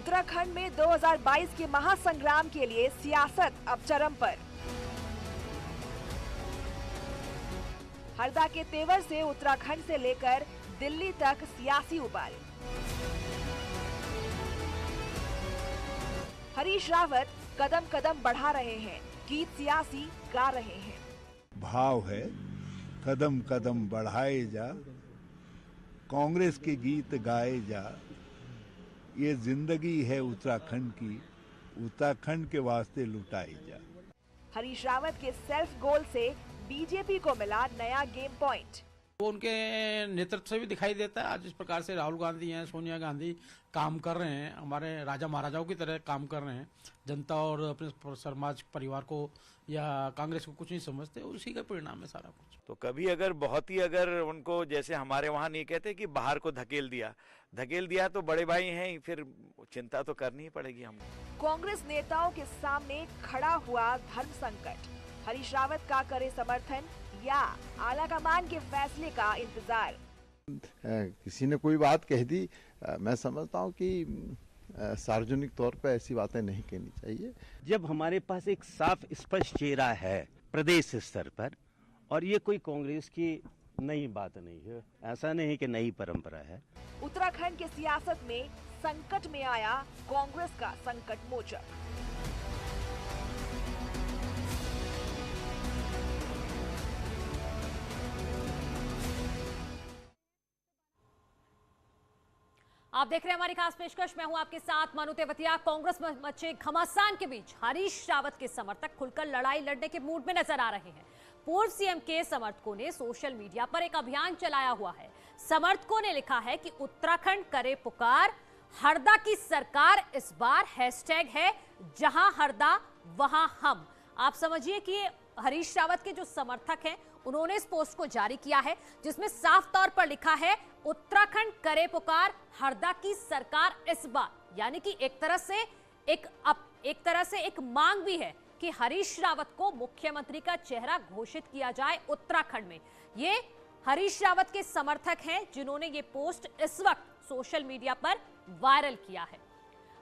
उत्तराखंड में 2022 के महासंग्राम के लिए सियासत अब चरम पर। हरदा के तेवर से उत्तराखंड से लेकर दिल्ली तक सियासी उबाल। हरीश रावत कदम कदम बढ़ा रहे हैं, गीत सियासी गा रहे हैं। भाव है कदम कदम बढ़ाए जा, कांग्रेस के गीत गाए जा। ये जिंदगी है उत्तराखंड की, उत्तराखंड के वास्ते लुटाई जा। हरीश रावत के सेल्फ गोल से बीजेपी को मिला नया गेम पॉइंट। वो उनके नेतृत्व से भी दिखाई देता है। आज जिस प्रकार से राहुल गांधी हैं, सोनिया गांधी काम कर रहे हैं, हमारे राजा महाराजाओं की तरह काम कर रहे हैं, जनता और अपने समाज परिवार को या कांग्रेस को कुछ नहीं समझते, उसी का परिणाम है सारा कुछ। तो कभी अगर बहुत ही अगर उनको जैसे हमारे वहाँ नहीं कहते कि बाहर को धकेल दिया तो बड़े भाई हैं, फिर चिंता तो करनी ही पड़ेगी हमको। कांग्रेस नेताओं के सामने खड़ा हुआ धर्म संकट। हरीश रावत का करे समर्थन या आलाकमान के फैसले का इंतजार। किसी ने कोई बात कह दी, मैं समझता हूँ कि सार्वजनिक तौर पर ऐसी बातें नहीं कहनी चाहिए। जब हमारे पास एक साफ स्पष्ट चेहरा है प्रदेश स्तर पर, और ये कोई कांग्रेस की नई बात नहीं है, ऐसा नहीं कि नई परंपरा है। उत्तराखंड के सियासत में संकट में आया कांग्रेस का संकट मोचक। आप देख रहे हैं हमारी खास पेशकश। मैं हूं आपके साथ मनु तेवतिया। कांग्रेस में मचे घमासान के बीच हरीश रावत के समर्थक खुलकर लड़ाई लड़ने के मूड में नजर आ रहे हैं। पूर्व सीएम के समर्थकों ने सोशल मीडिया पर एक अभियान चलाया हुआ है। समर्थकों ने लिखा है कि उत्तराखंड करे पुकार, हरदा की सरकार इस बार हैशटैग है जहां हरदा वहां हम। आप समझिए कि हरीश रावत के जो समर्थक हैं उन्होंने इस पोस्ट को जारी किया है, जिसमें साफ तौर पर लिखा है उत्तराखंड करे पुकार, हरदा की सरकार इस बार। यानी कि एक तरह से एक मांग भी है कि हरीश रावत को मुख्यमंत्री का चेहरा घोषित किया जाए उत्तराखंड में। ये हरीश रावत के समर्थक हैं जिन्होंने ये पोस्ट इस वक्त सोशल मीडिया पर वायरल किया है।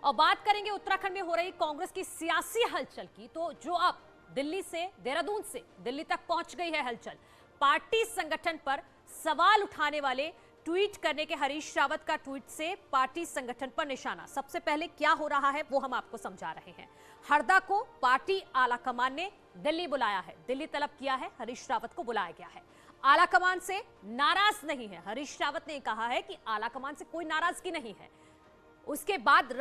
और बात करेंगे उत्तराखंड में हो रही कांग्रेस की सियासी हलचल की, तो जो अब दिल्ली से, देहरादून से दिल्ली तक पहुंच गई है हलचल। पार्टी संगठन पर सवाल उठाने वाले ट्वीट करने के हरीश रावत का ट्वीट से पार्टी संगठन पर निशाना। सबसे पहले क्या हो रहा है वो हम आपको समझा रहे हैं। हरदा को पार्टी आलाकमान ने दिल्ली बुलाया है, दिल्ली तलब किया है, हरीश रावत को बुलाया गया है। आलाकमान से नाराज नहीं है, हरीश रावत ने कहा है कि आलाकमान से कोई नाराजगी नहीं है। उसके बाद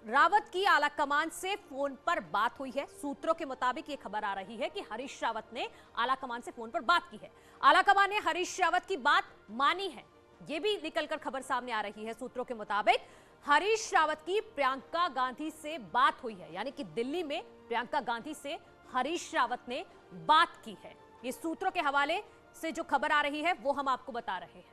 रावत की आलाकमान से फोन पर बात हुई है। सूत्रों के मुताबिक ये खबर आ रही है कि हरीश रावत ने आलाकमान से फोन पर बात की है। आलाकमान ने हरीश रावत की बात मानी है, ये भी निकलकर खबर सामने आ रही है। सूत्रों के मुताबिक हरीश रावत की प्रियंका गांधी से बात हुई है, यानी कि दिल्ली में प्रियंका गांधी से हरीश रावत ने बात की है। ये सूत्रों के हवाले से जो खबर आ रही है वो हम आपको बता रहे हैं।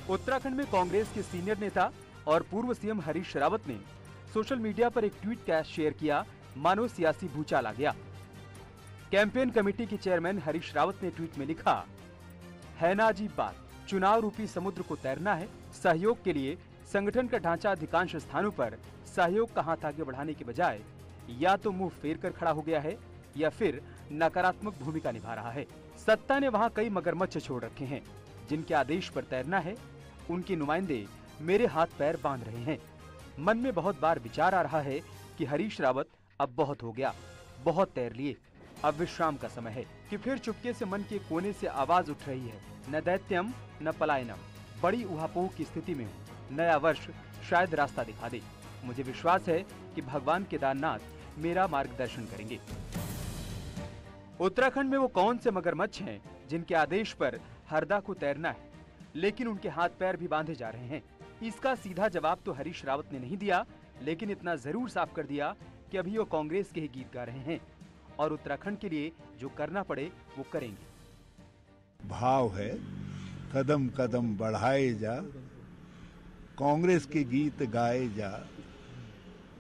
उत्तराखंड में कांग्रेस के सीनियर नेता और पूर्व सीएम हरीश रावत ने सोशल मीडिया पर एक ट्वीट का शेयर किया, मानो सियासी भूचाल आ गया। कैंपेन कमेटी के चेयरमैन हरीश रावत ने ट्वीट में लिखा, है ना अजीब बात, चुनाव रूपी समुद्र को तैरना है। सहयोग के लिए संगठन का ढांचा अधिकांश स्थानों पर सहयोग का हाथ आगे बढ़ाने के बजाय या तो मुंह फेर कर खड़ा हो गया है या फिर नकारात्मक भूमिका निभा रहा है। सत्ता ने वहाँ कई मगरमच्छ छोड़ रखे हैं, जिनके आदेश पर तैरना है उनके नुमाइंदे मेरे हाथ पैर बांध रहे हैं। मन में बहुत बार विचार आ रहा है कि हरीश रावत अब बहुत हो गया, बहुत तैर लिए, अब विश्राम का समय है। कि फिर चुपके से मन के कोने से आवाज उठ रही है, न दैत्यम न पलायनम। बड़ी उहापोह की स्थिति में हूँ, नया वर्ष शायद रास्ता दिखा दे। मुझे विश्वास है कि भगवान केदारनाथ मेरा मार्गदर्शन करेंगे। उत्तराखंड में वो कौन से मगरमच्छ हैं जिनके आदेश पर हरदा को तैरना है, लेकिन उनके हाथ पैर भी बांधे जा रहे हैं? इसका सीधा जवाब तो हरीश रावत ने नहीं दिया, लेकिन इतना जरूर साफ कर दिया कि अभी वो कांग्रेस के ही गीत गा रहे हैं और उत्तराखंड के लिए जो करना पड़े वो करेंगे। भाव है कदम कदम बढ़ाए जा, कांग्रेस के गीत गाए जा,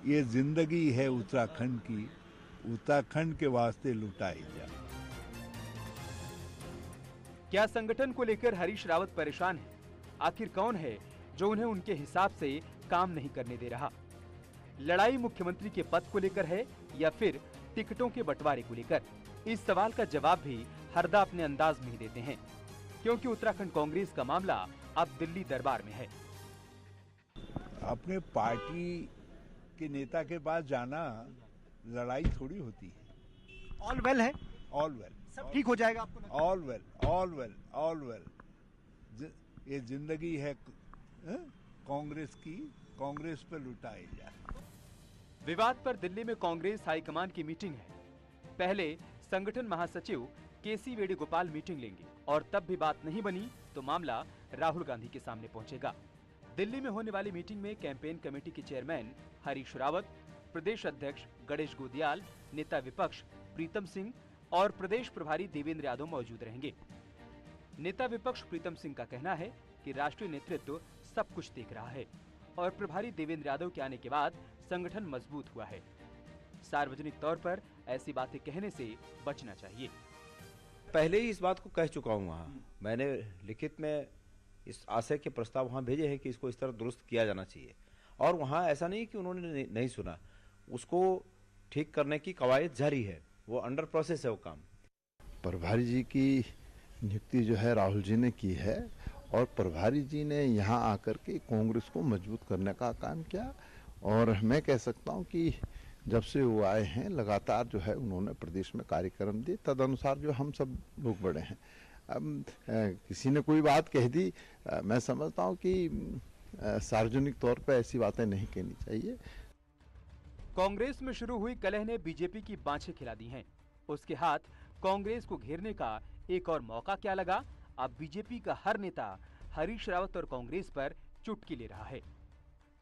ये जिंदगी है उत्तराखंड की, उत्तराखंड के वास्ते लुटाई जा। क्या संगठन को लेकर हरीश रावत परेशान है? आखिर कौन है जो उन्हें उनके हिसाब से काम नहीं करने दे रहा? लड़ाई मुख्यमंत्री के पद को लेकर है या फिर टिकटों के बंटवारे को लेकर? इस सवाल का जवाब भी हरदा अपने अंदाज में ही देते हैं, क्योंकि उत्तराखंड कांग्रेस का मामला अब दिल्ली दरबार में है। अपने पार्टी के नेता के पास जाना लड़ाई थोड़ी होती है। ऑल वेल है, ऑल वेल, सब ठीक हो जाएगा आपको लगता है? All well, all well, all well. ये जिंदगी है कांग्रेस की, कांग्रेस पे लुटाई जाए। विवाद पर दिल्ली में कांग्रेस हाईकमान की मीटिंग है। पहले संगठन महासचिव केसी वेणुगोपाल मीटिंग लेंगे और तब भी बात नहीं बनी तो मामला राहुल गांधी के सामने पहुंचेगा। दिल्ली में होने वाली मीटिंग में कैंपेन कमेटी के चेयरमैन हरीश रावत, प्रदेश अध्यक्ष गणेश गोदियाल, नेता विपक्ष प्रीतम सिंह और प्रदेश प्रभारी देवेंद्र यादव मौजूद रहेंगे। नेता विपक्ष प्रीतम सिंह का कहना है कि राष्ट्रीय नेतृत्व सब कुछ देख रहा है और प्रभारी देवेंद्र यादव के आने के बाद संगठन मजबूत हुआ है। सार्वजनिक तौर पर ऐसी बातें कहने से बचना चाहिए। पहले ही इस बात को कह चुका हूँ वहाँ, मैंने लिखित में इस आशय के प्रस्ताव वहाँ भेजे हैं कि इसको इस तरह दुरुस्त किया जाना चाहिए, और वहाँ ऐसा नहीं कि उन्होंने नहीं सुना, उसको ठीक करने की कवायद जारी है, वो अंडर प्रोसेस है वो काम। प्रभारी जी की नियुक्ति जो है राहुल जी ने की है और प्रभारी जी ने यहाँ आकर के कांग्रेस को मजबूत करने का काम किया, और मैं कह सकता हूँ कि जब से वो आए हैं लगातार जो है उन्होंने प्रदेश में कार्यक्रम दिए, तदनुसार जो हम सब लोग बढ़े हैं। अब किसी ने कोई बात कह दी, मैं समझता हूँ कि सार्वजनिक तौर पर ऐसी बातें नहीं कहनी चाहिए। कांग्रेस में शुरू हुई कलह ने बीजेपी की बाँछें खिला दी हैं। उसके हाथ कांग्रेस को घेरने का एक और मौका क्या लगा? अब बीजेपी का हर नेता हरीश रावत और कांग्रेस पर चुटकी ले रहा है।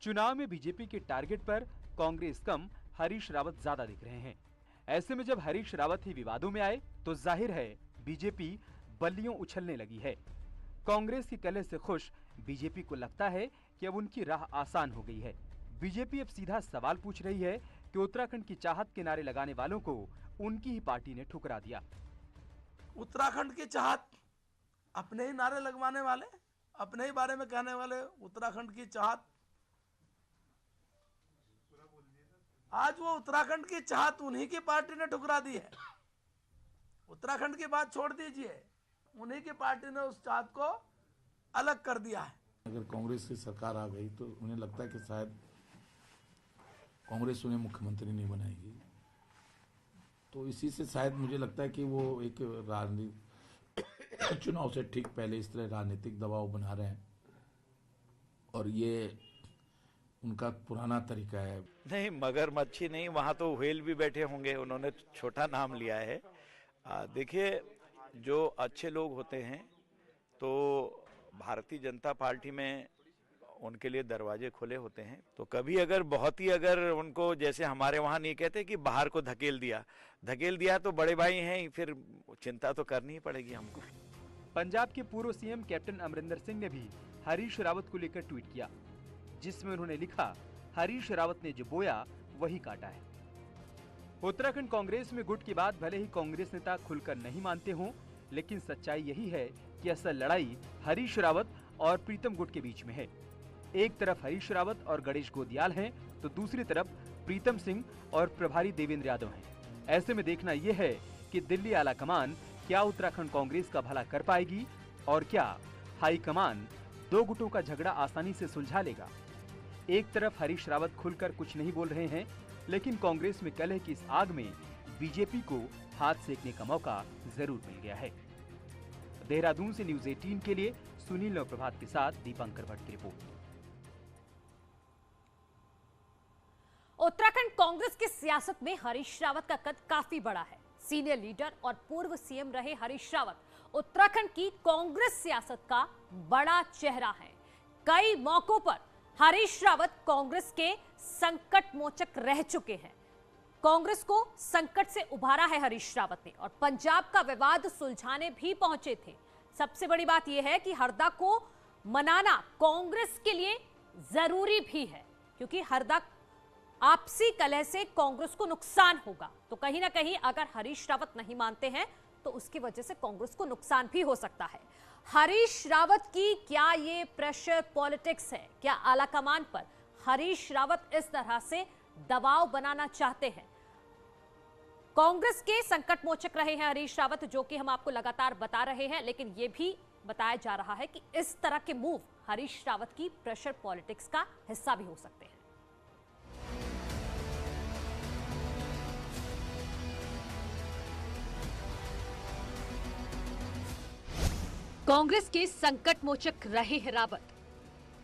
चुनाव में बीजेपी के टारगेट पर कांग्रेस कम, हरीश रावत ज्यादा दिख रहे हैं। ऐसे में जब हरीश रावत ही विवादों में आए तो जाहिर है बीजेपी बल्लियों उछलने लगी है। कांग्रेस की कलह से खुश बीजेपी को लगता है कि अब उनकी राह आसान हो गई है। बीजेपी अब सीधा सवाल पूछ रही है कि उत्तराखंड की चाहत के नारे लगाने वालों को उनकी ही पार्टी ने ठुकरा दिया। उत्तराखंड की चाहत, अपने ही नारे लगवाने वाले, अपने ही बारे में कहने वाले उत्तराखंड की चाहत, आज वो उत्तराखंड की चाहत उन्हीं की पार्टी ने ठुकरा दी है। उत्तराखंड की बात छोड़ दीजिए, उन्हीं की पार्टी ने उस चाहत को अलग कर दिया है। अगर कांग्रेस की सरकार आ गई तो उन्हें लगता है कि शायद कांग्रेस उन्हें मुख्यमंत्री नहीं बनाएगी, तो इसी से शायद मुझे लगता है कि वो एक राजनीतिक चुनाव से ठीक पहले इस तरह राजनीतिक दबाव बना रहे हैं, और ये उनका पुराना तरीका है। नहीं, मगरमच्छी नहीं, वहाँ तो व्हेल भी बैठे होंगे, उन्होंने छोटा नाम लिया है। देखिए, जो अच्छे लोग होते हैं तो भारतीय जनता पार्टी में उनके लिए दरवाजे खुले होते हैं। तो कभी अगर बहुत ही अगर उनको, जैसे हमारे वहाँ नहीं कहते कि बाहर को धकेल दिया तो बड़े भाई हैं, फिर चिंता तो करनी ही पड़ेगी हमको। पंजाब के पूर्व सीएम कैप्टन अमरिंदर सिंह ने भी हरीश रावत को लेकर ट्वीट किया, जिसमें उन्होंने लिखा, हरीश रावत ने जो बोया वही काटा है। उत्तराखंड कांग्रेस में गुट की बात भले ही कांग्रेस नेता खुलकर नहीं मानते हों, लेकिन सच्चाई यही है कि असल लड़ाई हरीश रावत और प्रीतम गुट के बीच में है। एक तरफ हरीश रावत और गणेश गोदियाल हैं, तो दूसरी तरफ प्रीतम सिंह और प्रभारी देवेंद्र यादव हैं। ऐसे में देखना यह है कि दिल्ली आला कमान क्या उत्तराखंड कांग्रेस का भला कर पाएगी, और क्या हाई कमान दो गुटों का झगड़ा आसानी से सुलझा लेगा। एक तरफ हरीश रावत खुलकर कुछ नहीं बोल रहे हैं, लेकिन कांग्रेस में कलह की इस आग में बीजेपी को हाथ सेकने का मौका जरूर मिल गया है। देहरादून से न्यूज़ 18 के लिए सुनील और प्रभात के साथ दीपंकर भट्ट की रिपोर्ट। उत्तराखंड कांग्रेस की सियासत में हरीश रावत का कद काफी बड़ा है। सीनियर लीडर और पूर्व सीएम रहे हरीश रावत उत्तराखंड की कांग्रेस सियासत का बड़ा चेहरा है। कई मौकों पर हरीश रावत कांग्रेस के संकट मोचक रह चुके हैं। कांग्रेस को संकट से उभारा है हरीश रावत ने, और पंजाब का विवाद सुलझाने भी पहुंचे थे। सबसे बड़ी बात यह है कि हरदा को मनाना कांग्रेस के लिए जरूरी भी है, क्योंकि हरदा आपसी कलह से कांग्रेस को नुकसान होगा। तो कहीं ना कहीं अगर हरीश रावत नहीं मानते हैं तो उसकी वजह से कांग्रेस को नुकसान भी हो सकता है। हरीश रावत की क्या ये प्रेशर पॉलिटिक्स है? क्या आलाकमान पर हरीश रावत इस तरह से दबाव बनाना चाहते हैं? कांग्रेस के संकट मोचक रहे हैं हरीश रावत, जो कि हम आपको लगातार बता रहे हैं, लेकिन यह भी बताया जा रहा है कि इस तरह के मूव हरीश रावत की प्रेशर पॉलिटिक्स का हिस्सा भी हो सकते हैं। कांग्रेस के संकट मोचक रहे हैं रावत।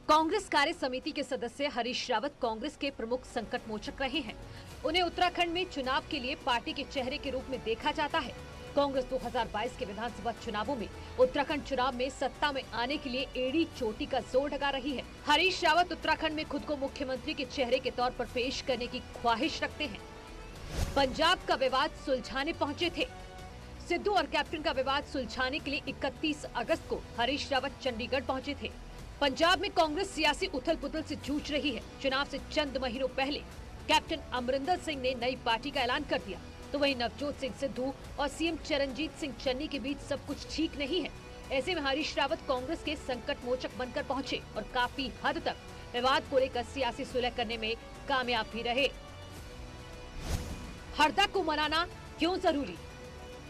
कांग्रेस कार्य समिति के सदस्य हरीश रावत कांग्रेस के प्रमुख संकट मोचक रहे हैं। उन्हें उत्तराखंड में चुनाव के लिए पार्टी के चेहरे के रूप में देखा जाता है। कांग्रेस 2022 के विधानसभा चुनावों में उत्तराखंड चुनाव में सत्ता में आने के लिए एड़ी चोटी का जोर लगा रही है। हरीश रावत उत्तराखंड में खुद को मुख्यमंत्री के चेहरे के तौर पर पेश करने की ख्वाहिश रखते हैं। पंजाब का विवाद सुलझाने पहुंचे थे। सिद्धू और कैप्टन का विवाद सुलझाने के लिए 31 अगस्त को हरीश रावत चंडीगढ़ पहुंचे थे। पंजाब में कांग्रेस सियासी उथल पुथल से जूझ रही है। चुनाव से चंद महीनों पहले कैप्टन अमरिंदर सिंह ने नई पार्टी का ऐलान कर दिया, तो वहीं नवजोत सिंह सिद्धू और सीएम चरणजीत सिंह चन्नी के बीच सब कुछ ठीक नहीं है। ऐसे में हरीश रावत कांग्रेस के संकट मोचक बनकर पहुंचे और काफी हद तक विवाद को लेकर सियासी सुलह करने में कामयाब भी रहे। हरदा को मनाना क्यों जरूरी?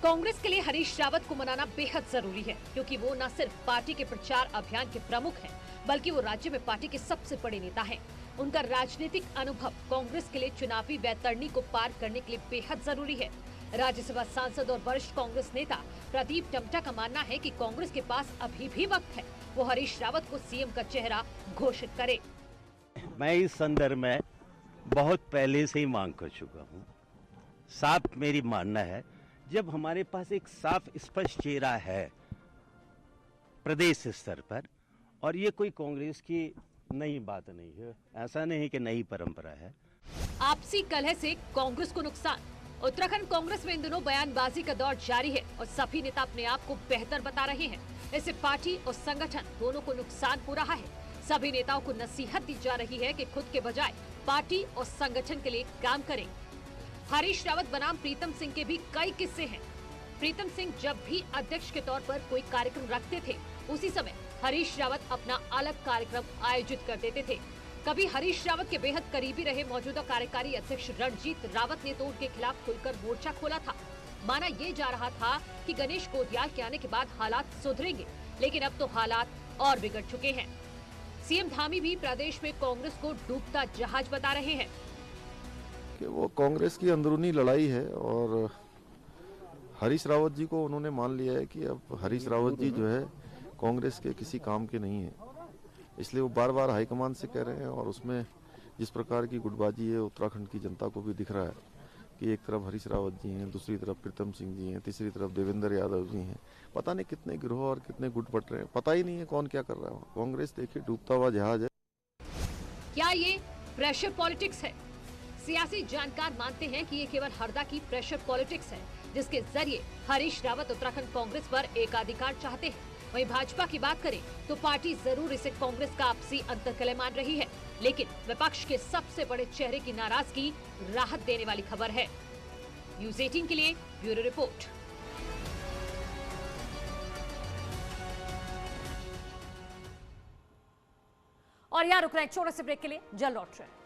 कांग्रेस के लिए हरीश रावत को मनाना बेहद जरूरी है, क्योंकि वो न सिर्फ पार्टी के प्रचार अभियान के प्रमुख हैं, बल्कि वो राज्य में पार्टी के सबसे बड़े नेता हैं। उनका राजनीतिक अनुभव कांग्रेस के लिए चुनावी वैतरणी को पार करने के लिए बेहद जरूरी है। राज्यसभा सांसद और वरिष्ठ कांग्रेस नेता प्रदीप टमटा का मानना है कि कांग्रेस के पास अभी भी वक्त है, वो हरीश रावत को सीएम का चेहरा घोषित करे। मैं इस संदर्भ में बहुत पहले से ही मांग कर चुका हूँ। साफ मेरी मानना है, जब हमारे पास एक साफ स्पष्ट चेहरा है प्रदेश स्तर पर, और ये कोई कांग्रेस की नई बात नहीं है, ऐसा नहीं कि नई परंपरा है। आपसी कलह से कांग्रेस को नुकसान। उत्तराखंड कांग्रेस में इन दिनों बयानबाजी का दौर जारी है और सभी नेता अपने आप को बेहतर बता रहे हैं। इससे पार्टी और संगठन दोनों को नुकसान हो रहा है। सभी नेताओं को नसीहत दी जा रही है कि खुद के बजाय पार्टी और संगठन के लिए काम करें। हरीश रावत बनाम प्रीतम सिंह के भी कई किस्से हैं। प्रीतम सिंह जब भी अध्यक्ष के तौर पर कोई कार्यक्रम रखते थे, उसी समय हरीश रावत अपना अलग कार्यक्रम आयोजित कर देते थे। कभी हरीश रावत के बेहद करीबी रहे मौजूदा कार्यकारी अध्यक्ष रणजीत रावत ने तो उनके खिलाफ खुलकर मोर्चा खोला था। माना ये जा रहा था कि गणेश गोदियाल के आने के बाद हालात सुधरेंगे, लेकिन अब तो हालात और बिगड़ चुके हैं। सीएम धामी भी प्रदेश में कांग्रेस को डूबता जहाज बता रहे हैं कि वो कांग्रेस की अंदरूनी लड़ाई है और हरीश रावत जी को उन्होंने मान लिया है कि अब हरीश रावत जी जो है कांग्रेस के किसी काम के नहीं है, इसलिए वो बार बार हाईकमान से कह रहे हैं। और उसमें जिस प्रकार की गुटबाजी है उत्तराखंड की जनता को भी दिख रहा है कि एक तरफ हरीश रावत जी हैं, दूसरी तरफ प्रीतम सिंह जी हैं, तीसरी तरफ देवेंद्र यादव जी हैं। पता नहीं कितने गिरोह और कितने गुट बट रहे हैं, पता ही नहीं है कौन क्या कर रहा है। कांग्रेस देखिए डूबता हुआ जहाज है। क्या ये प्रेशर पॉलिटिक्स है? सियासी जानकार मानते हैं कि ये केवल हरदा की प्रेशर पॉलिटिक्स है, जिसके जरिए हरीश रावत उत्तराखंड कांग्रेस पर एकाधिकार चाहते हैं। वहीं भाजपा की बात करें तो पार्टी जरूर इसे कांग्रेस का आपसी अंतर्कलह मान रही है, लेकिन विपक्ष के सबसे बड़े चेहरे की नाराजगी राहत देने वाली खबर है। न्यूज़ 18 के लिए ब्यूरो रिपोर्ट। और यहाँ रुक रहे हैं छोटे से ब्रेक के लिए, जल्द लौट रहे हैं।